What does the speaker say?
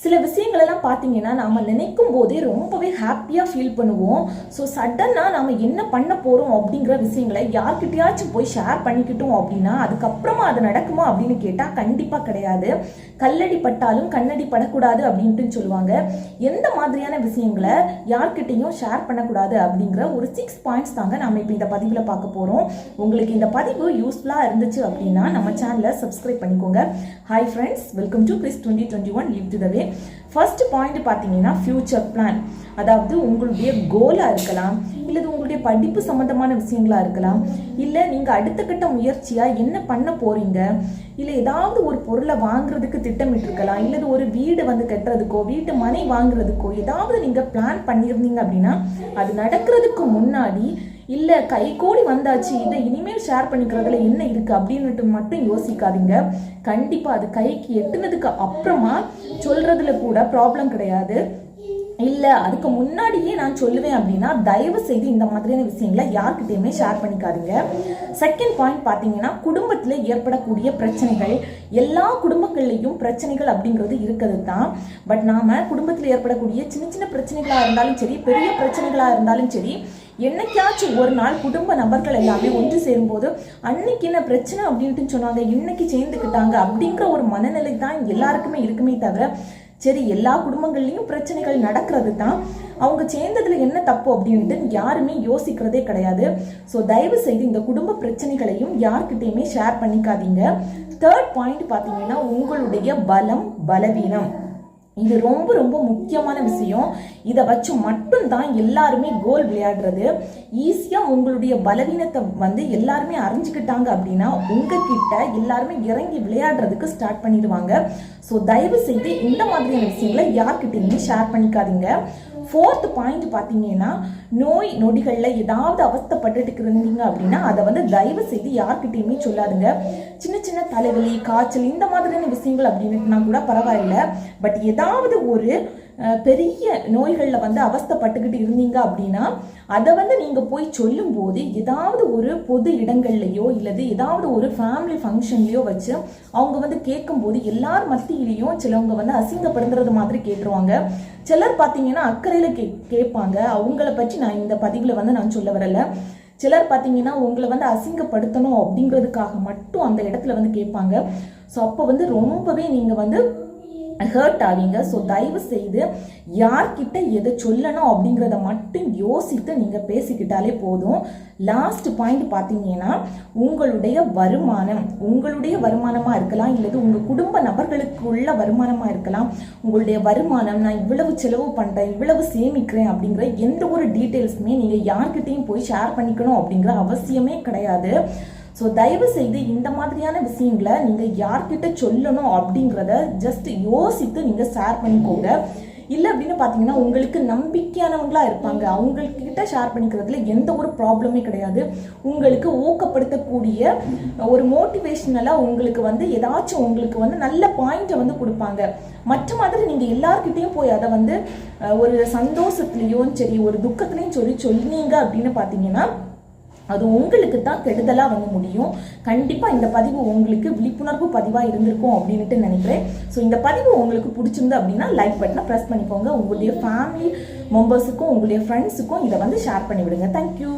சில விஷயங்களெல்லாம் பார்த்தீங்கன்னா நம்ம நினைக்கும் போதே ரொம்பவே ஹாப்பியாக ஃபீல் பண்ணுவோம். ஸோ சடனாக நம்ம என்ன பண்ண போகிறோம் அப்படிங்கிற விஷயங்களை யார்கிட்டயாச்சும் போய் ஷேர் பண்ணிக்கிட்டோம் அப்படின்னா அதுக்கப்புறமா அது நடக்குமா அப்படின்னு கேட்டால் கண்டிப்பாக கிடையாது. கல்லடி பட்டாலும் கண்ணடி படக்கூடாது அப்படின்ட்டு சொல்லுவாங்க. எந்த மாதிரியான விஷயங்களை யார்கிட்டையும் ஷேர் பண்ணக்கூடாது அப்படிங்கிற ஒரு 6 பாயிண்ட்ஸ் தாங்க நம்ம இப்போ இந்த பதிவில் பார்க்க போகிறோம். உங்களுக்கு இந்த பதிவு யூஸ்ஃபுல்லாக இருந்துச்சு அப்படின்னா நம்ம சேனலை சப்ஸ்கிரைப் பண்ணிக்கோங்க. Hi friends, welcome to Chris 2021 live to the way. First point பார்த்தீங்கன்னா ஃபியூச்சர் பிளான். அதாவது உங்களுடைய கோலாக இருக்கலாம், இல்லை உங்களுடைய படிப்பு சம்மந்தமான விஷயங்களாக இருக்கலாம், இல்லை நீங்கள் அடுத்த கட்ட முயற்சியாக என்ன பண்ண போகிறீங்க, இல்லை ஏதாவது ஒரு பொருளை வாங்குறதுக்கு திட்டமிட்டிருக்கலாம், இல்லை ஒரு வீடு வந்து கட்டுறதுக்கோ வீட்டு மனை வாங்குறதுக்கோ ஏதாவது நீங்கள் பிளான் பண்ணியிருந்தீங்க அப்படின்னா அது நடக்கிறதுக்கு முன்னாடி இல்லை கை கூடி வந்தாச்சு இதை இனிமேல் ஷேர் பண்ணிக்கிறதுல என்ன இருக்குது அப்படின்னுட்டு மட்டும் யோசிக்காதீங்க. கண்டிப்பாக அது கைக்கு எட்டுனதுக்கு அப்புறமா சொல்கிறதுல கூட ப்ராப்ளம் கிடையாது. இல்லை அதுக்கு முன்னாடியே நான் சொல்லுவேன் அப்படின்னா தயவு செய்து இந்த மாதிரியான விஷயங்களை யார்கிட்டையுமே ஷேர் பண்ணிக்காதீங்க. செகண்ட் பாயிண்ட் பார்த்தீங்கன்னா குடும்பத்தில் ஏற்படக்கூடிய பிரச்சனைகள். எல்லா குடும்பங்கள்லையும் பிரச்சனைகள் அப்படிங்கிறது இருக்கிறது தான். பட் நாம் குடும்பத்தில் ஏற்படக்கூடிய சின்ன சின்ன பிரச்சனைகளாக இருந்தாலும் சரி, பெரிய பிரச்சனைகளாக இருந்தாலும் சரி, என்னைக்காச்சும் ஒரு நாள் குடும்ப நபர்கள் எல்லாமே ஒன்று சேரும்போது அன்னைக்கு என்ன பிரச்சனை அப்படின்ட்டு சொன்னாங்க, இன்னைக்கு சேர்ந்துக்கிட்டாங்க அப்படிங்கிற ஒரு மனநிலை தான் எல்லாருக்குமே இருக்குமே தவிர, சரி எல்லா குடும்பங்கள்லையும் பிரச்சனைகள் நடக்கிறது தான், அவங்க சேர்ந்ததுல என்ன தப்பு அப்படின்ட்டு யாருமே யோசிக்கிறதே கிடையாது. ஸோ தயவு செய்து இந்த குடும்ப பிரச்சனைகளையும் யார்கிட்டையுமே ஷேர் பண்ணிக்காதீங்க. தேர்ட் பாயிண்ட் பார்த்தீங்கன்னா உங்களுடைய பலம் பலவீனம். இது ரொம்ப ரொம்ப முக்கியமான விஷயம். இதை வச்சு மட்டும்தான் எல்லாருமே கோல் விளையாடுறது. ஈஸியாக உங்களுடைய பலவீனத்தை வந்து எல்லாருமே அறிஞ்சுக்கிட்டாங்க அப்படின்னா உங்ககிட்ட எல்லாருமே இறங்கி விளையாடுறதுக்கு ஸ்டார்ட் பண்ணிடுவாங்க. ஸோ தயவு செய்து இந்த மாதிரியான விஷயங்களை யார்கிட்டையுமே ஷேர் பண்ணிக்காதீங்க. ஃபோர்த் பாயிண்ட் பார்த்தீங்கன்னா நோய் நொடிகளில் ஏதாவது அவஸ்தைப்பட்டுட்டு இருந்தீங்க அப்படின்னா அதை வந்து தயவு செய்து யார்கிட்டையுமே சொல்லாதுங்க. சின்ன சின்ன தலைவலி காய்ச்சல் இந்த மாதிரியான விஷயங்கள் அப்படின்னுனா கூட பரவாயில்ல. பட் ஏதாவது ஒரு பெரிய நோய்களில் வந்து அவஸ்தைப்பட்டுக்கிட்டு இருந்தீங்க அப்படின்னா அதை வந்து நீங்கள் போய் சொல்லும்போது ஏதாவது ஒரு பொது இடங்கள்லையோ இல்லது ஏதாவது ஒரு ஃபேமிலி ஃபங்க்ஷன்லையோ வச்சு அவங்க வந்து கேட்கும்போது எல்லார் மத்தியிலையும் சிலவங்க வந்து அசிங்கப்படுத்துறது மாதிரி கேட்டுருவாங்க. சிலர் பார்த்தீங்கன்னா அக்கறையில் கேட்பாங்க. அவங்கள பற்றி நான் இந்த பதிவில் வந்து நான் சொல்ல வரல. சிலர் பார்த்தீங்கன்னா உங்களை வந்து அசிங்கப்படுத்தணும் அப்படிங்கிறதுக்காக மட்டும் அந்த இடத்துல வந்து கேட்பாங்க. ஸோ அப்போ வந்து ரொம்பவே நீங்கள் வந்து ஹர்ட் ஆவீங்க. ஸோ தயவு செய்து யார்கிட்ட எதை சொல்லணும் அப்படிங்கிறத மட்டும் யோசித்து நீங்கள் பேசிக்கிட்டாலே போதும். லாஸ்ட் பாயிண்ட் பார்த்தீங்கன்னா உங்களுடைய வருமானம். உங்களுடைய வருமானமாக இருக்கலாம், இல்லது உங்கள் குடும்ப நபர்களுக்கு உள்ள வருமானமாக இருக்கலாம். உங்களுடைய வருமானம், நான் இவ்வளவு செலவு பண்ணுறேன், இவ்வளவு சேமிக்கிறேன் அப்படிங்கிற எந்த ஒரு டீட்டெயில்ஸுமே நீங்கள் யார்கிட்டையும் போய் ஷேர் பண்ணிக்கணும் அப்படிங்கிற அவசியமே கிடையாது. ஸோ தயவு செய்து இந்த மாதிரியான விஷயங்களை நீங்கள் யார்கிட்ட சொல்லணும் அப்படிங்கிறத ஜஸ்ட் யோசித்து நீங்கள் ஷேர் பண்ணிக்கோங்க. இல்லை அப்படின்னு பார்த்தீங்கன்னா உங்களுக்கு நம்பிக்கையானவங்களா இருப்பாங்க, அவங்கக்கிட்ட ஷேர் பண்ணிக்கிறதுல எந்த ஒரு ப்ராப்ளமே கிடையாது. உங்களுக்கு ஊக்கப்படுத்தக்கூடிய ஒரு மோட்டிவேஷனலாக உங்களுக்கு வந்து ஏதாச்சும் உங்களுக்கு வந்து நல்ல பாயிண்ட்டை வந்து கொடுப்பாங்க. மற்ற மாதிரி நீங்கள் எல்லார்கிட்டையும் போய் அதை வந்து ஒரு சந்தோஷத்துலேயும் சரி ஒரு துக்கத்துலேயும் சொன்னீங்க அப்படின்னு பார்த்தீங்கன்னா அது உங்களுக்கு தான் கெடுதலாக வந்து முடியும். கண்டிப்பாக இந்த பதிவு உங்களுக்கு விழிப்புணர்வு பதிவாக இருந்திருக்கும் அப்படின்ட்டு நினைக்கிறேன். ஸோ இந்த பதிவு உங்களுக்கு பிடிச்சிருந்து அப்படின்னா லைக் பட்டனை ப்ரெஸ் பண்ணிக்கோங்க. உங்களுடைய ஃபேமிலி மெம்பர்ஸுக்கும் உங்களுடைய ஃப்ரெண்ட்ஸுக்கும் இதை வந்து ஷேர் பண்ணி விடுங்க. தேங்க்யூ.